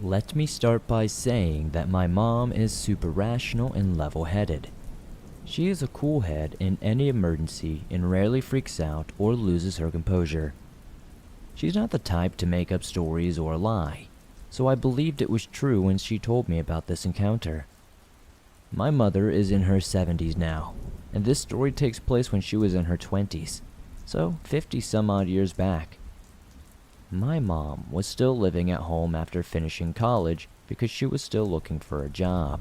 Let me start by saying that my mom is super rational and level-headed. She is a cool head in any emergency and rarely freaks out or loses her composure. She's not the type to make up stories or lie, so I believed it was true when she told me about this encounter. My mother is in her 70s now, and this story takes place when she was in her 20s, so 50 some odd years back. My mom was still living at home after finishing college because she was still looking for a job.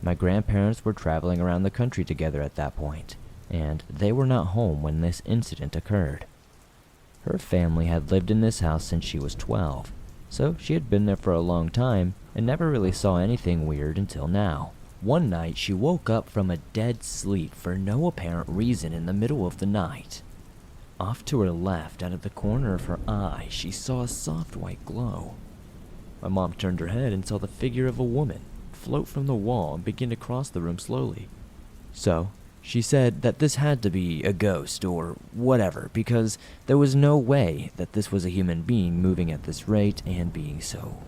My grandparents were traveling around the country together at that point, and they were not home when this incident occurred. Her family had lived in this house since she was 12, so she had been there for a long time and never really saw anything weird until now. One night she woke up from a dead sleep for no apparent reason in the middle of the night. Off to her left, out of the corner of her eye, she saw a soft white glow. My mom turned her head and saw the figure of a woman float from the wall and begin to cross the room slowly. So, she said that this had to be a ghost or whatever, because there was no way that this was a human being moving at this rate and being so,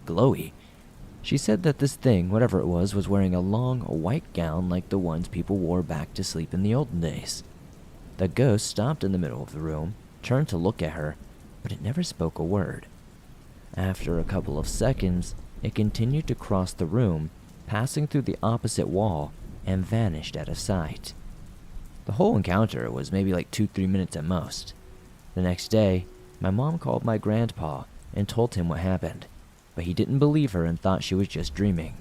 glowy. She said that this thing, whatever it was wearing a long white gown like the ones people wore back to sleep in the olden days. The ghost stopped in the middle of the room, turned to look at her, but it never spoke a word. After a couple of seconds, it continued to cross the room, passing through the opposite wall, and vanished out of sight. The whole encounter was maybe like 2-3 minutes at most. The next day, my mom called my grandpa and told him what happened, but he didn't believe her and thought she was just dreaming.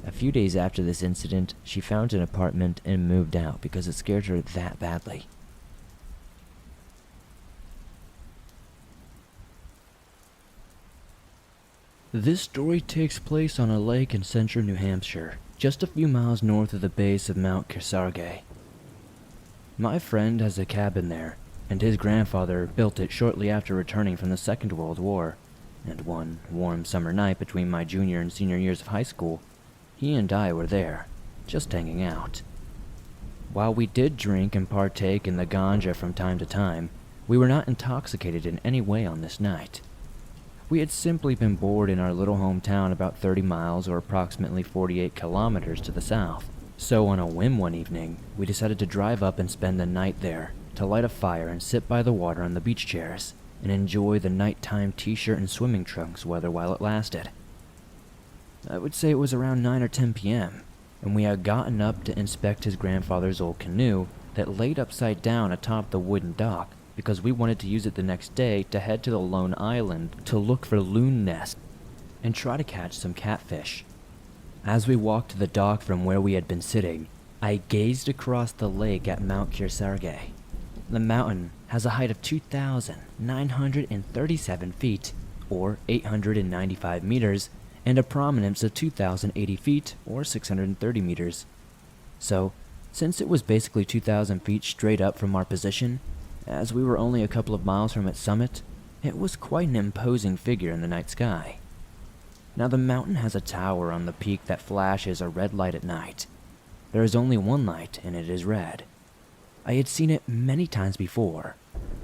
A few days after this incident, she found an apartment and moved out because it scared her that badly. This story takes place on a lake in central New Hampshire, just a few miles north of the base of Mount Kearsarge. My friend has a cabin there, and his grandfather built it shortly after returning from the Second World War, and one warm summer night between my junior and senior years of high school, he and I were there, just hanging out. While we did drink and partake in the ganja from time to time, we were not intoxicated in any way on this night. We had simply been bored in our little hometown about 30 miles or approximately 48 kilometers to the south. So on a whim one evening, we decided to drive up and spend the night there, to light a fire and sit by the water on the beach chairs, and enjoy the nighttime t-shirt and swimming trunks weather while it lasted. I would say it was around 9 or 10 p.m., and we had gotten up to inspect his grandfather's old canoe that laid upside down atop the wooden dock, because we wanted to use it the next day to head to the lone island to look for loon nests and try to catch some catfish. As we walked to the dock from where we had been sitting, I gazed across the lake at Mount Kearsarge. The mountain has a height of 2,937 feet, or 895 meters, and a prominence of 2,080 feet, or 630 meters. So, since it was basically 2,000 feet straight up from our position, as we were only a couple of miles from its summit, it was quite an imposing figure in the night sky. Now the mountain has a tower on the peak that flashes a red light at night. There is only one light, and it is red. I had seen it many times before.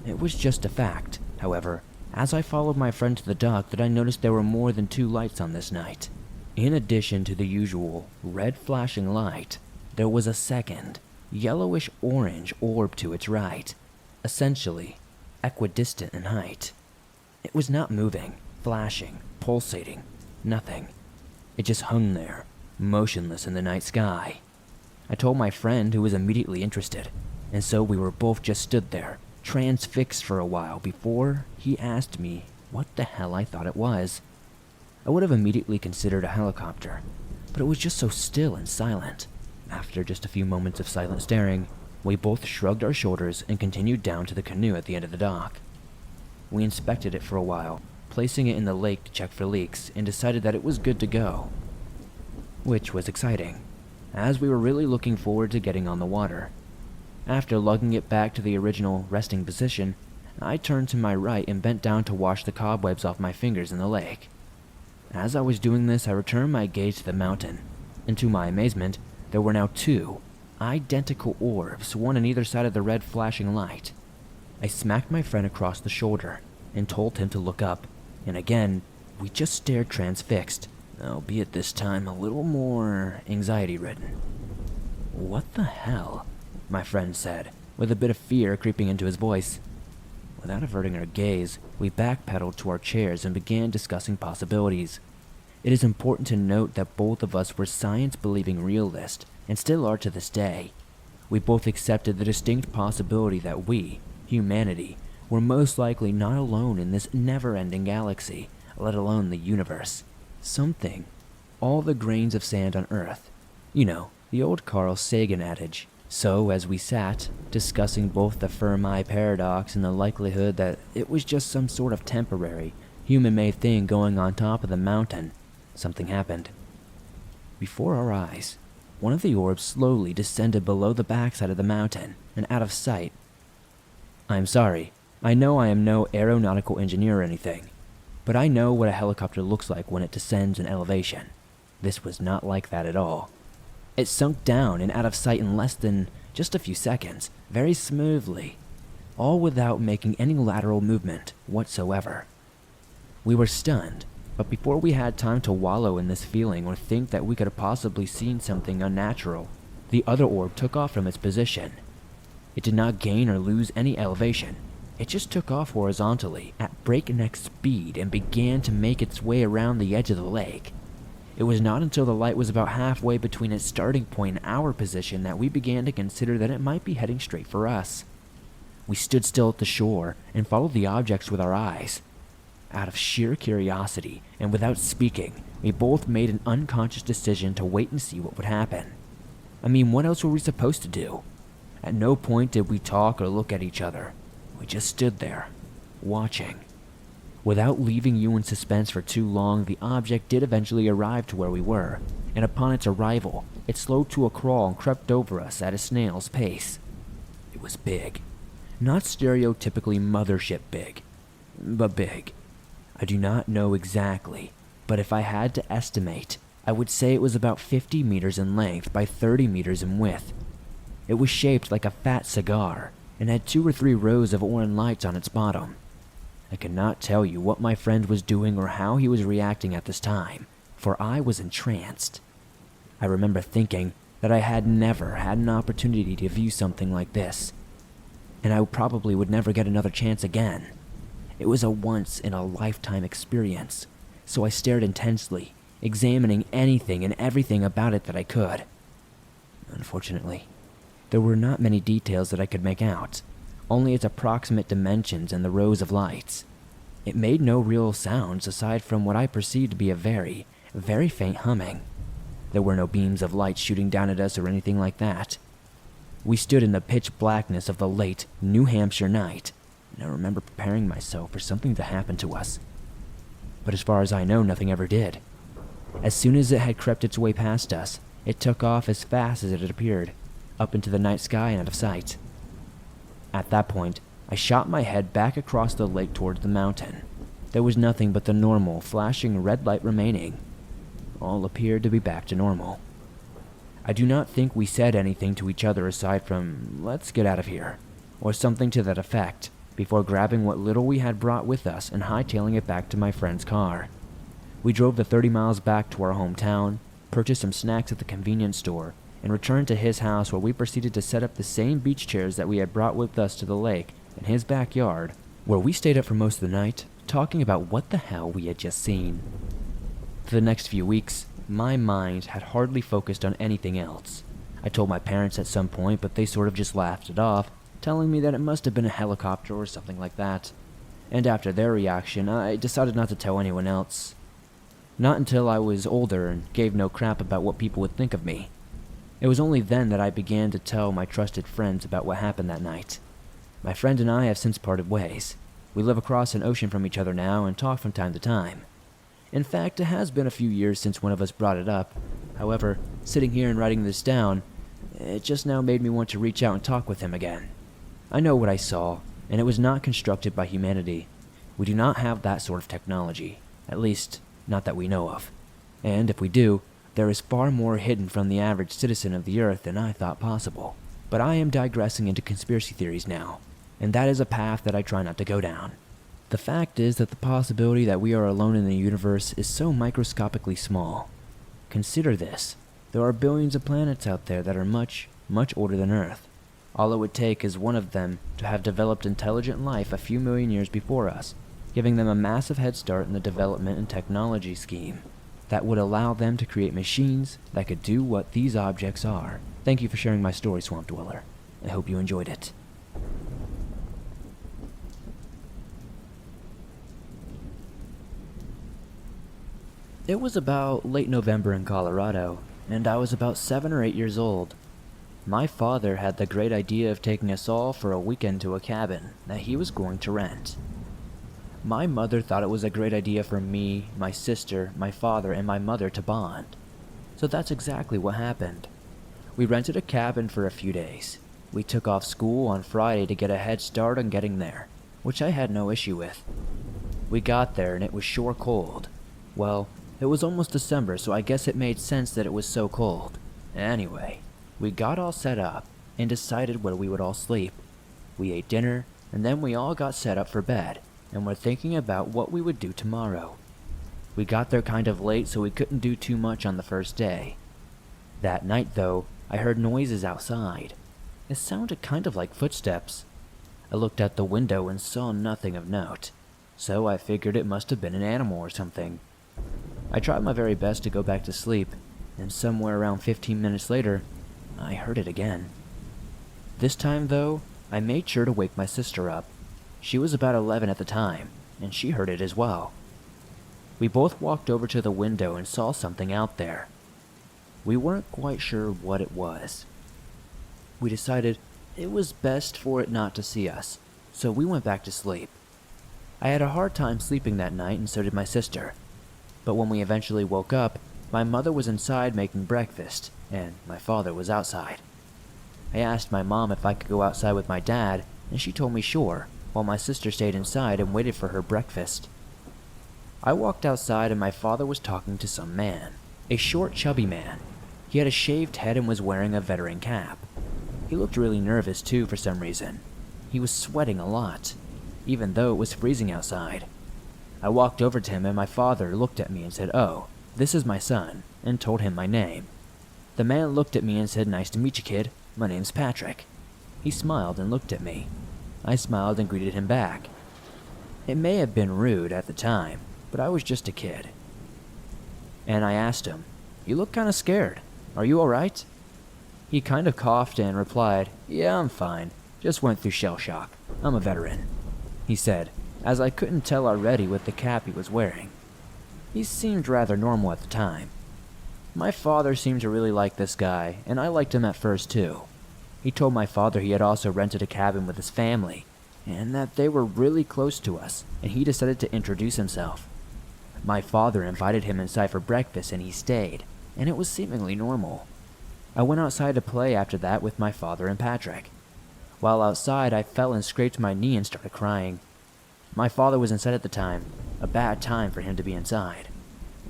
It was just a fact, however, as I followed my friend to the dock, that I noticed there were more than 2 lights on this night. In addition to the usual red flashing light, there was a second, yellowish-orange orb to its right, essentially equidistant in height. It was not moving, flashing, pulsating, nothing. It just hung there, motionless in the night sky. I told my friend, who was immediately interested, and so we were both just stood there, transfixed for a while before he asked me what the hell I thought it was. I would have immediately considered a helicopter, but it was just so still and silent. After just a few moments of silent staring, we both shrugged our shoulders and continued down to the canoe at the end of the dock. We inspected it for a while, placing it in the lake to check for leaks, and decided that it was good to go. Which was exciting, as we were really looking forward to getting on the water. After lugging it back to the original resting position, I turned to my right and bent down to wash the cobwebs off my fingers in the lake. As I was doing this, I returned my gaze to the mountain, and to my amazement, there were now 2 identical orbs, one on either side of the red flashing light. I smacked my friend across the shoulder and told him to look up, and again, We just stared transfixed, albeit this time a little more anxiety-ridden. "What the hell?" my friend said, with a bit of fear creeping into his voice. Without averting our gaze, we backpedaled to our chairs and began discussing possibilities. It is important to note that both of us were science-believing realists, and still are to this day. We both accepted the distinct possibility that we, humanity, were most likely not alone in this never-ending galaxy, let alone the universe. Something. All the grains of sand on Earth. You know, the old Carl Sagan adage. So, as we sat, discussing both the Fermi paradox and the likelihood that it was just some sort of temporary, human-made thing going on top of the mountain, something happened. Before our eyes, one of the orbs slowly descended below the backside of the mountain and out of sight. I'm sorry, I know I am no aeronautical engineer or anything, but I know what a helicopter looks like when it descends in elevation. This was not like that at all. It sunk down and out of sight in less than just a few seconds, very smoothly, all without making any lateral movement whatsoever. We were stunned, but before we had time to wallow in this feeling or think that we could have possibly seen something unnatural, the other orb took off from its position. It did not gain or lose any elevation. It just took off horizontally at breakneck speed and began to make its way around the edge of the lake. It was not until the light was about halfway between its starting point and our position that we began to consider that it might be heading straight for us. We stood still at the shore and followed the objects with our eyes. Out of sheer curiosity and without speaking, we both made an unconscious decision to wait and see what would happen. I mean, what else were we supposed to do? At no point did we talk or look at each other. We just stood there, watching. Without leaving you in suspense for too long, the object did eventually arrive to where we were, and upon its arrival, it slowed to a crawl and crept over us at a snail's pace. It was big. Not stereotypically mothership big, but big. I do not know exactly, but if I had to estimate, I would say it was about 50 meters in length by 30 meters in width. It was shaped like a fat cigar, and had 2 or 3 rows of orange lights on its bottom. I cannot tell you what my friend was doing or how he was reacting at this time, for I was entranced. I remember thinking that I had never had an opportunity to view something like this, and I probably would never get another chance again. It was a once-in-a-lifetime experience, so I stared intensely, examining anything and everything about it that I could. Unfortunately, there were not many details that I could make out, only its approximate dimensions and the rows of lights. It made no real sounds aside from what I perceived to be a very, very faint humming. There were no beams of light shooting down at us or anything like that. We stood in the pitch blackness of the late New Hampshire night, and I remember preparing myself for something to happen to us. But as far as I know, nothing ever did. As soon as it had crept its way past us, it took off as fast as it had appeared, up into the night sky and out of sight. At that point, I shot my head back across the lake towards the mountain. There was nothing but the normal, flashing red light remaining. All appeared to be back to normal. I do not think we said anything to each other aside from, "Let's get out of here," or something to that effect, before grabbing what little we had brought with us and hightailing it back to my friend's car. We drove the 30 miles back to our hometown, purchased some snacks at the convenience store, and returned to his house where we proceeded to set up the same beach chairs that we had brought with us to the lake in his backyard, where we stayed up for most of the night, talking about what the hell we had just seen. For the next few weeks, my mind had hardly focused on anything else. I told my parents at some point, but they sort of just laughed it off, telling me that it must have been a helicopter or something like that. And after their reaction, I decided not to tell anyone else. Not until I was older and gave no crap about what people would think of me. It was only then that I began to tell my trusted friends about what happened that night. My friend and I have since parted ways. We live across an ocean from each other now and talk from time to time. In fact, it has been a few years since one of us brought it up. However, sitting here and writing this down, it just now made me want to reach out and talk with him again. I know what I saw, and it was not constructed by humanity. We do not have that sort of technology, at least, not that we know of. And if we do, there is far more hidden from the average citizen of the Earth than I thought possible. But I am digressing into conspiracy theories now, and that is a path that I try not to go down. The fact is that the possibility that we are alone in the universe is so microscopically small. Consider this. There are billions of planets out there that are much, much older than Earth. All it would take is one of them to have developed intelligent life a few million years before us, giving them a massive head start in the development and technology scheme that would allow them to create machines that could do what these objects are. Thank you for sharing my story, Swamp Dweller. I hope you enjoyed it. It was about late November in Colorado, and I was about 7 or 8 years old. My father had the great idea of taking us all for a weekend to a cabin that he was going to rent. My mother thought it was a great idea for me, my sister, my father, and my mother to bond. So that's exactly what happened. We rented a cabin for a few days. We took off school on Friday to get a head start on getting there, which I had no issue with. We got there and it was sure cold. Well, it was almost December, so I guess it made sense that it was so cold. Anyway, we got all set up and decided where we would all sleep. We ate dinner, and then we all got set up for bed, and were thinking about what we would do tomorrow. We got there kind of late, so we couldn't do too much on the first day. That night, though, I heard noises outside. It sounded kind of like footsteps. I looked out the window and saw nothing of note, so I figured it must have been an animal or something. I tried my very best to go back to sleep, and somewhere around 15 minutes later, I heard it again. This time, though, I made sure to wake my sister up. She was about 11 at the time, and she heard it as well. We both walked over to the window and saw something out there. We weren't quite sure what it was. We decided it was best for it not to see us, so we went back to sleep. I had a hard time sleeping that night, and so did my sister. But when we eventually woke up, my mother was inside making breakfast, and my father was outside. I asked my mom if I could go outside with my dad, and she told me sure, while my sister stayed inside and waited for her breakfast. I walked outside and my father was talking to some man, a short, chubby man. He had a shaved head and was wearing a veteran cap. He looked really nervous too for some reason. He was sweating a lot, even though it was freezing outside. I walked over to him and my father looked at me and said, "Oh, this is my son," and told him my name. The man looked at me and said, "Nice to meet you, kid. My name's Patrick." He smiled and looked at me. I smiled and greeted him back. It may have been rude at the time, but I was just a kid. And I asked him, "You look kind of scared. Are you alright?" He kind of coughed and replied, "Yeah, I'm fine. Just went through shell shock. I'm a veteran," he said, as I couldn't tell already with the cap he was wearing. He seemed rather normal at the time. My father seemed to really like this guy, and I liked him at first too. He told my father he had also rented a cabin with his family, and that they were really close to us, and he decided to introduce himself. My father invited him inside for breakfast and he stayed, and it was seemingly normal. I went outside to play after that with my father and Patrick. While outside, I fell and scraped my knee and started crying. My father was inside at the time, a bad time for him to be inside.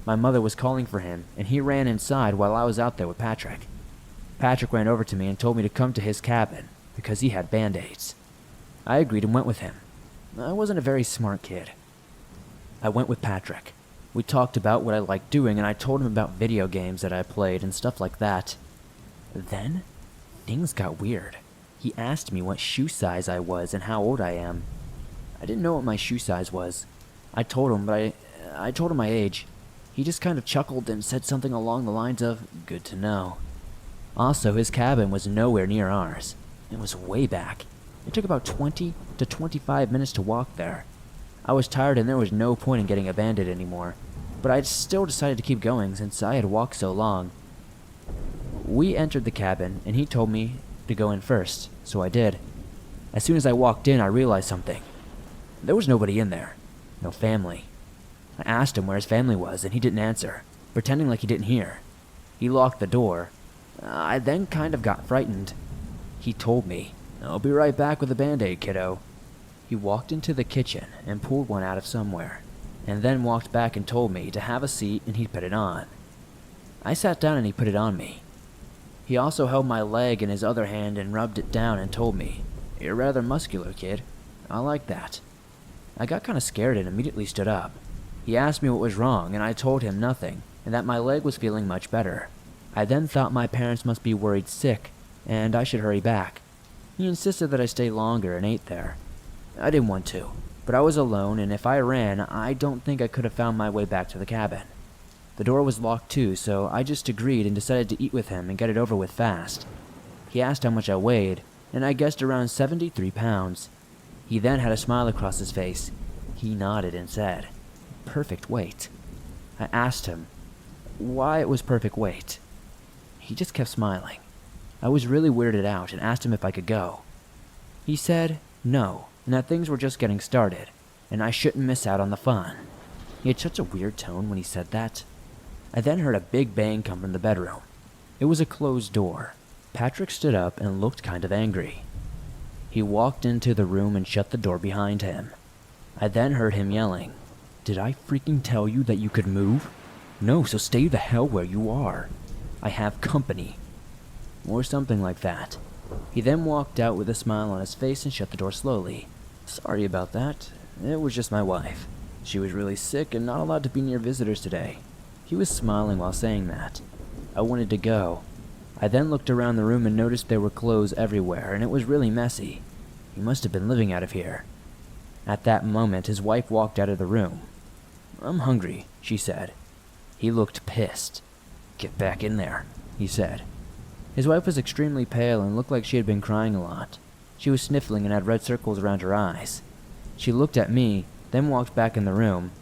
My mother was calling for him, and he ran inside while I was out there with Patrick. Patrick ran over to me and told me to come to his cabin, because he had band-aids. I agreed and went with him. I wasn't a very smart kid. I went with Patrick. We talked about what I liked doing, and I told him about video games that I played and stuff like that. Then, things got weird. He asked me what shoe size I was and how old I am. I didn't know what my shoe size was. I told him, but I told him my age. He just kind of chuckled and said something along the lines of, "Good to know." Also, his cabin was nowhere near ours. It was way back. It took about 20 to 25 minutes to walk there. I was tired and there was no point in getting abandoned anymore, but I still decided to keep going since I had walked so long. We entered the cabin and he told me to go in first, so I did. As soon as I walked in, I realized something. There was nobody in there. No family. I asked him where his family was and he didn't answer, pretending like he didn't hear. He locked the door. I then kind of got frightened. He told me, "I'll be right back with a band-aid, kiddo." He walked into the kitchen and pulled one out of somewhere, and then walked back and told me to have a seat and he'd put it on. I sat down and he put it on me. He also held my leg in his other hand and rubbed it down and told me, "You're rather muscular, kid. I like that." I got kinda scared and immediately stood up. He asked me what was wrong, and I told him nothing, and that my leg was feeling much better. I then thought my parents must be worried sick, and I should hurry back. He insisted that I stay longer and ate there. I didn't want to, but I was alone, and if I ran, I don't think I could have found my way back to the cabin. The door was locked too, so I just agreed and decided to eat with him and get it over with fast. He asked how much I weighed, and I guessed around 73 pounds. He then had a smile across his face. He nodded and said, "Perfect weight." I asked him why it was perfect weight. He just kept smiling. I was really weirded out and asked him if I could go. He said no, and that things were just getting started, and I shouldn't miss out on the fun. He had such a weird tone when he said that. I then heard a big bang come from the bedroom. It was a closed door. Patrick stood up and looked kind of angry. He walked into the room and shut the door behind him. I then heard him yelling, "Did I freaking tell you that you could move? No, so stay the hell where you are. I have company." Or something like that. He then walked out with a smile on his face and shut the door slowly. "Sorry about that. It was just my wife. She was really sick and not allowed to be near visitors today." He was smiling while saying that. I wanted to go. I then looked around the room and noticed there were clothes everywhere, and it was really messy. He must have been living out of here. At that moment, his wife walked out of the room. "I'm hungry," she said. He looked pissed. "Get back in there," he said. His wife was extremely pale and looked like she had been crying a lot. She was sniffling and had red circles around her eyes. She looked at me, then walked back in the room.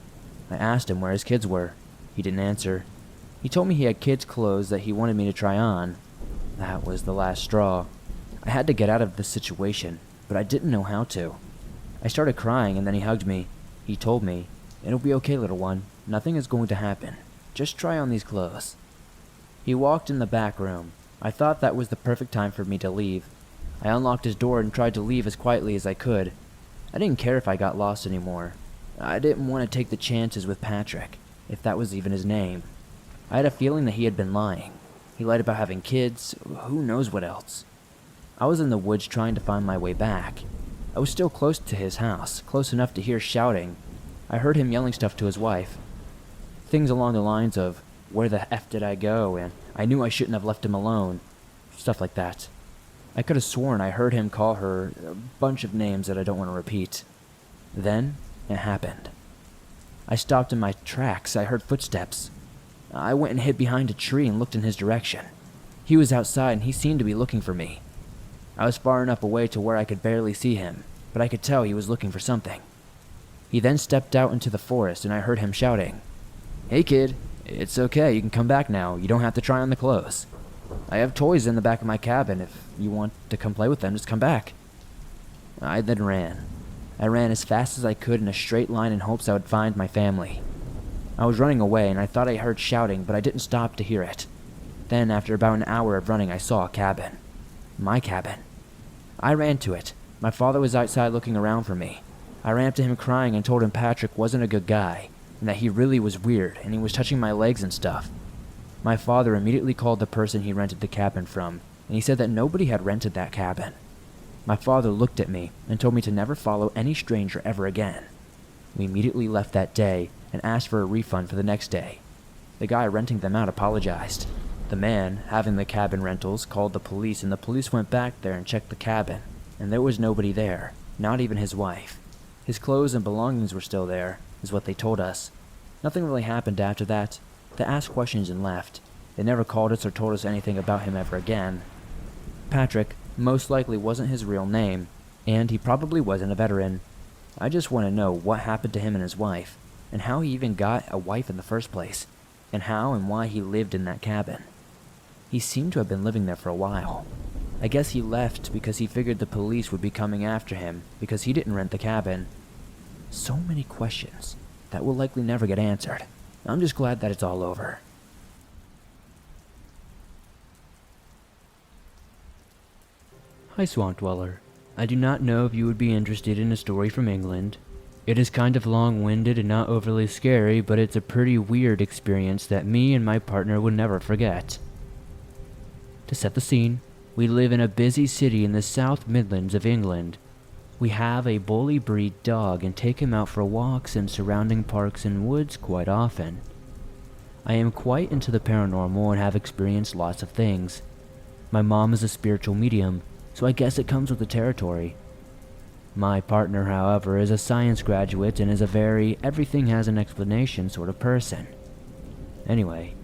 I asked him where his kids were. He didn't answer. He told me he had kids' clothes that he wanted me to try on. That was the last straw. I had to get out of this situation, but I didn't know how to. I started crying and then he hugged me. He told me, "It'll be okay, little one. Nothing is going to happen. Just try on these clothes." He walked in the back room. I thought that was the perfect time for me to leave. I unlocked his door and tried to leave as quietly as I could. I didn't care if I got lost anymore. I didn't want to take the chances with Patrick, if that was even his name. I had a feeling that he had been lying. He lied about having kids, who knows what else. I was in the woods trying to find my way back. I was still close to his house, close enough to hear shouting. I heard him yelling stuff to his wife. Things along the lines of, "Where the F did I go?" and "I knew I shouldn't have left him alone." Stuff like that. I could have sworn I heard him call her a bunch of names that I don't want to repeat. Then, it happened. I stopped in my tracks. I heard footsteps. I went and hid behind a tree and looked in his direction. He was outside and he seemed to be looking for me. I was far enough away to where I could barely see him, but I could tell he was looking for something. He then stepped out into the forest and I heard him shouting, "Hey kid, it's okay, you can come back now. You don't have to try on the clothes. I have toys in the back of my cabin. If you want to come play with them, just come back." I then ran. I ran as fast as I could in a straight line in hopes I would find my family. I was running away and I thought I heard shouting, but I didn't stop to hear it. Then, after about an hour of running, I saw a cabin. My cabin. I ran to it. My father was outside looking around for me. I ran up to him crying and told him Patrick wasn't a good guy, and that he really was weird, and he was touching my legs and stuff. My father immediately called the person he rented the cabin from, and he said that nobody had rented that cabin. My father looked at me and told me to never follow any stranger ever again. We immediately left that day and asked for a refund for the next day. The guy renting them out apologized. The man, having the cabin rentals, called the police, and the police went back there and checked the cabin, and there was nobody there, not even his wife. His clothes and belongings were still there, is what they told us. Nothing really happened after that. They asked questions and left. They never called us or told us anything about him ever again. Patrick most likely wasn't his real name, and he probably wasn't a veteran. I just want to know what happened to him and his wife, and how he even got a wife in the first place, and how and why he lived in that cabin. He seemed to have been living there for a while. I guess he left because he figured the police would be coming after him because he didn't rent the cabin. So many questions that will likely never get answered. I'm just glad that it's all over. Hi, Swamp Dweller. I do not know if you would be interested in a story from England. It is kind of long-winded and not overly scary, but it's a pretty weird experience that me and my partner would never forget. To set the scene, we live in a busy city in the South Midlands of England. We have a bully breed dog and take him out for walks in surrounding parks and woods quite often. I am quite into the paranormal and have experienced lots of things. My mom is a spiritual medium, so I guess it comes with the territory. My partner, however, is a science graduate and is a very everything has an explanation sort of person. Anyway,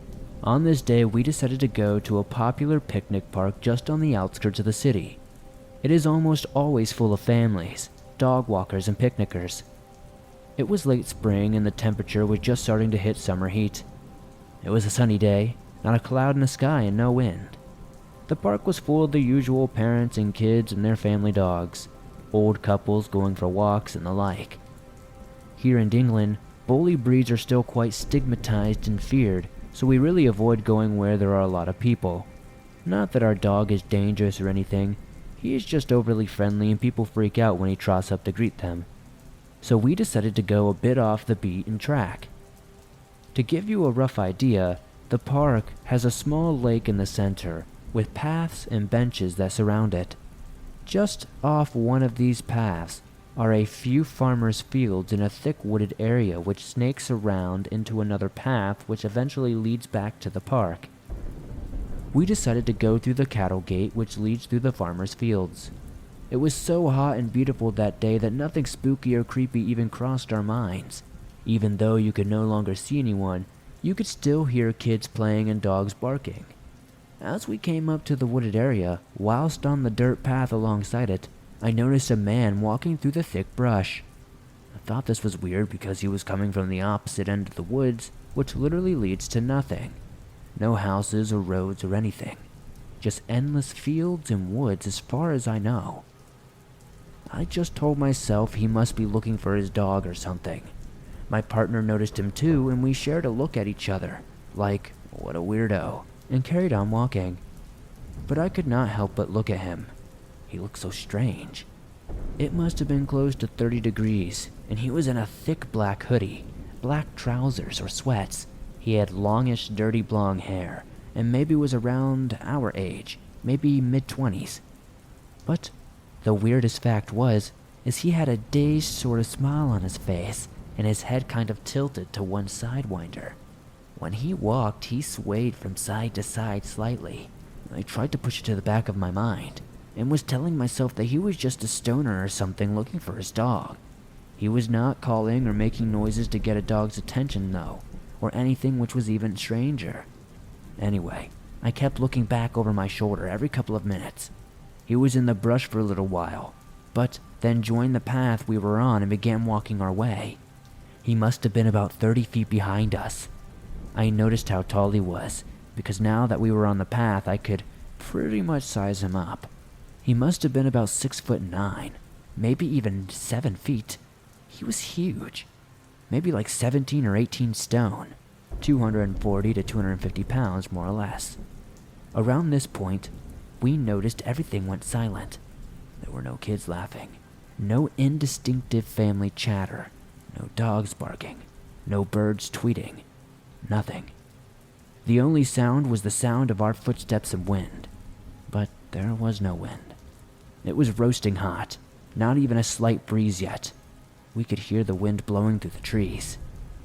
on this day we decided to go to a popular picnic park just on the outskirts of the city. It is almost always full of families, dog walkers, and picnickers. It was late spring and the temperature was just starting to hit summer heat. It was a sunny day, not a cloud in the sky and no wind. The park was full of the usual parents and kids and their family dogs, old couples going for walks and the like. Here in England, bully breeds are still quite stigmatized and feared, so we really avoid going where there are a lot of people. Not that our dog is dangerous or anything, he is just overly friendly and people freak out when he trots up to greet them. So we decided to go a bit off the beaten track. To give you a rough idea, the park has a small lake in the center, with paths and benches that surround it. Just off one of these paths are a few farmers' fields in a thick wooded area which snakes around into another path which eventually leads back to the park. We decided to go through the cattle gate which leads through the farmers' fields. It was so hot and beautiful that day that nothing spooky or creepy even crossed our minds. Even though you could no longer see anyone, you could still hear kids playing and dogs barking. As we came up to the wooded area, whilst on the dirt path alongside it, I noticed a man walking through the thick brush. I thought this was weird because he was coming from the opposite end of the woods, which literally leads to nothing. No houses or roads or anything. Just endless fields and woods as far as I know. I just told myself he must be looking for his dog or something. My partner noticed him too, and we shared a look at each other, like, what a weirdo, and carried on walking. But I could not help but look at him. He looked so strange. It must have been close to 30 degrees, and he was in a thick black hoodie, black trousers or sweats. He had longish, dirty blonde hair, and maybe was around our age, maybe mid-20s. But the weirdest fact is he had a dazed sort of smile on his face, and his head kind of tilted to one sidewinder. When he walked, he swayed from side to side slightly. I tried to push it to the back of my mind, and was telling myself that he was just a stoner or something looking for his dog. He was not calling or making noises to get a dog's attention though, or anything which was even stranger. Anyway, I kept looking back over my shoulder every couple of minutes. He was in the brush for a little while, but then joined the path we were on and began walking our way. He must have been about 30 feet behind us. I noticed how tall he was, because now that we were on the path I could pretty much size him up. He must have been about 6'9", maybe even 7 feet. He was huge, maybe like 17 or 18 stone, 240 to 250 pounds more or less. Around this point, we noticed everything went silent. There were no kids laughing, no indistinctive family chatter, no dogs barking, no birds tweeting, nothing. The only sound was the sound of our footsteps and wind, but there was no wind. It was roasting hot, not even a slight breeze yet. We could hear the wind blowing through the trees.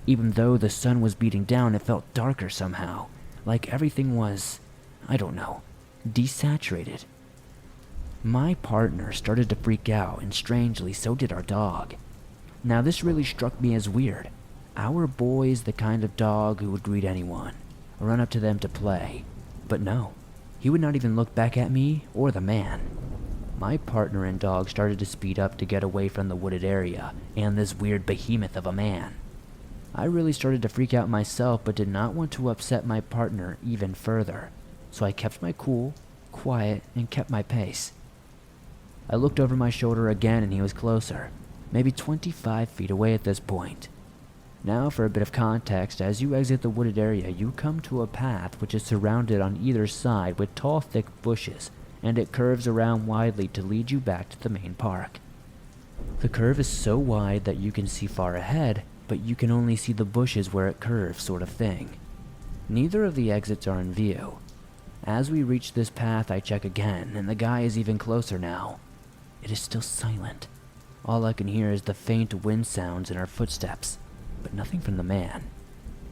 Even though the sun was beating down, it felt darker somehow, like everything was, I don't know, desaturated. My partner started to freak out, and strangely, so did our dog. Now this really struck me as weird. Our boy is the kind of dog who would greet anyone, or run up to them to play. But no, he would not even look back at me or the man. My partner and dog started to speed up to get away from the wooded area and this weird behemoth of a man. I really started to freak out myself, but did not want to upset my partner even further, so I kept my cool, quiet, and kept my pace. I looked over my shoulder again and he was closer, maybe 25 feet away at this point. Now for a bit of context, as you exit the wooded area, you come to a path which is surrounded on either side with tall, thick bushes, and it curves around widely to lead you back to the main park. The curve is so wide that you can see far ahead, but you can only see the bushes where it curves, sort of thing. Neither of the exits are in view. As we reach this path, I check again, and the guy is even closer now. It is still silent. All I can hear is the faint wind sounds and our footsteps, but nothing from the man.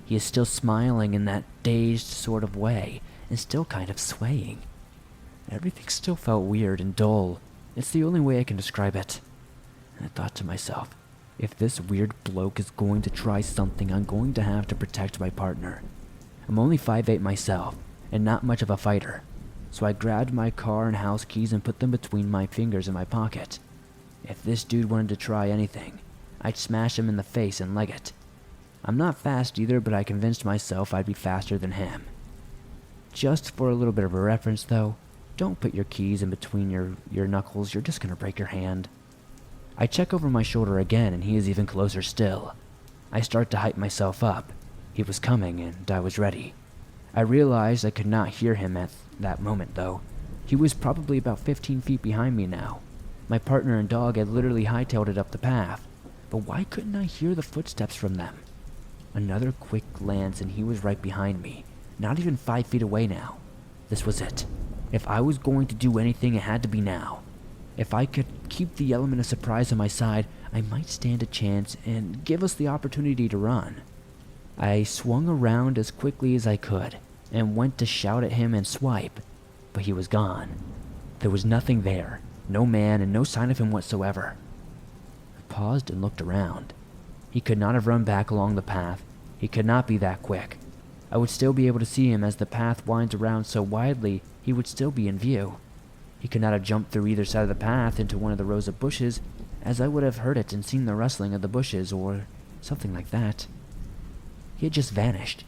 He is still smiling in that dazed sort of way, and still kind of swaying. Everything still felt weird and dull. It's the only way I can describe it. And I thought to myself, if this weird bloke is going to try something, I'm going to have to protect my partner. I'm only 5'8" myself, and not much of a fighter, so I grabbed my car and house keys and put them between my fingers in my pocket. If this dude wanted to try anything, I'd smash him in the face and leg it. I'm not fast either, but I convinced myself I'd be faster than him. Just for a little bit of a reference though, don't put your keys in between your knuckles, you're just gonna break your hand. I check over my shoulder again and he is even closer still. I start to hype myself up. He was coming and I was ready. I realized I could not hear him at that moment though. He was probably about 15 feet behind me now. My partner and dog had literally hightailed it up the path, but why couldn't I hear the footsteps from them? Another quick glance and he was right behind me, not even 5 feet away now. This was it. If I was going to do anything, it had to be now. If I could keep the element of surprise on my side, I might stand a chance and give us the opportunity to run. I swung around as quickly as I could and went to shout at him and swipe, but he was gone. There was nothing there, no man and no sign of him whatsoever. I paused and looked around. He could not have run back along the path. He could not be that quick. I would still be able to see him as the path winds around so widely, he would still be in view. He could not have jumped through either side of the path into one of the rows of bushes, as I would have heard it and seen the rustling of the bushes or something like that. He had just vanished.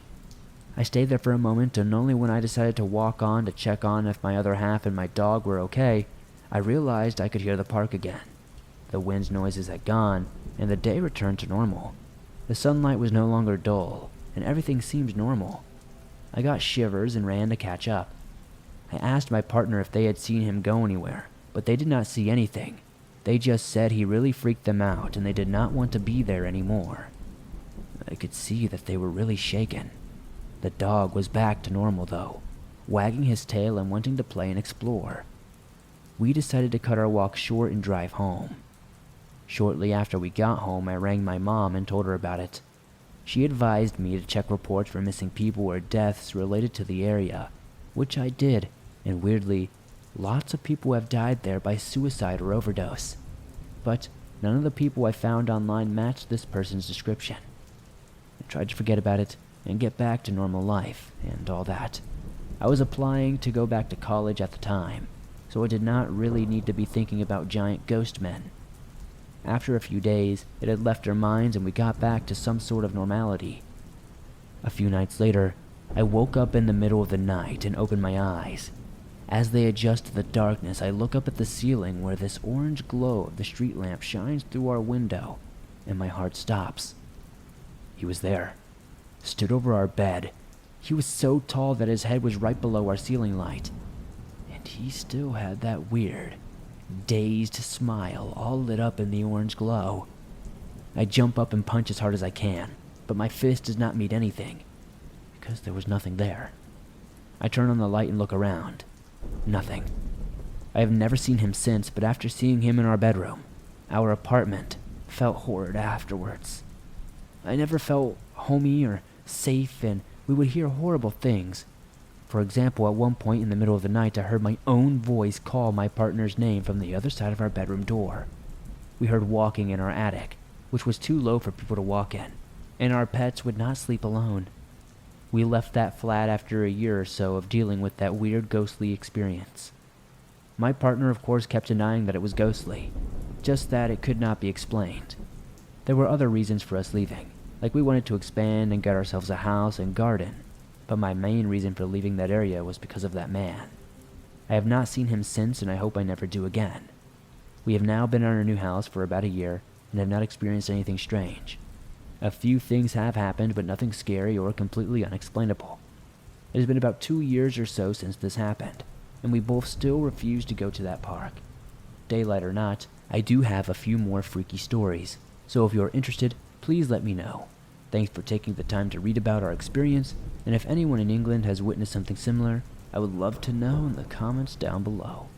I stayed there for a moment, and only when I decided to walk on to check on if my other half and my dog were okay, I realized I could hear the park again. The wind's noises had gone, and the day returned to normal. The sunlight was no longer dull, and everything seemed normal. I got shivers and ran to catch up. I asked my partner if they had seen him go anywhere, but they did not see anything. They just said he really freaked them out and they did not want to be there anymore. I could see that they were really shaken. The dog was back to normal though, wagging his tail and wanting to play and explore. We decided to cut our walk short and drive home. Shortly after we got home, I rang my mom and told her about it. She advised me to check reports for missing people or deaths related to the area, which I did, and weirdly, lots of people have died there by suicide or overdose. But none of the people I found online matched this person's description. I tried to forget about it and get back to normal life and all that. I was applying to go back to college at the time, so I did not really need to be thinking about giant ghost men. After a few days, it had left our minds and we got back to some sort of normality. A few nights later, I woke up in the middle of the night and opened my eyes. As they adjust to the darkness, I look up at the ceiling where this orange glow of the street lamp shines through our window, and my heart stops. He was there, stood over our bed. He was so tall that his head was right below our ceiling light, and he still had that weird, dazed smile all lit up in the orange glow. I jump up and punch as hard as I can, but my fist does not meet anything, because there was nothing there. I turn on the light and look around. Nothing. I have never seen him since, but after seeing him in our bedroom, our apartment felt horrid afterwards. I never felt homey or safe, and we would hear horrible things. For example, at one point in the middle of the night, I heard my own voice call my partner's name from the other side of our bedroom door. We heard walking in our attic, which was too low for people to walk in, and our pets would not sleep alone. We left that flat after a year or so of dealing with that weird ghostly experience. My partner, of course, kept denying that it was ghostly, just that it could not be explained. There were other reasons for us leaving, like we wanted to expand and get ourselves a house and garden, but my main reason for leaving that area was because of that man. I have not seen him since, and I hope I never do again. We have now been in our new house for about a year and have not experienced anything strange. A few things have happened, but nothing scary or completely unexplainable. It has been about 2 years or so since this happened, and we both still refuse to go to that park. Daylight or not, I do have a few more freaky stories, so if you're interested, please let me know. Thanks for taking the time to read about our experience, and if anyone in England has witnessed something similar, I would love to know in the comments down below.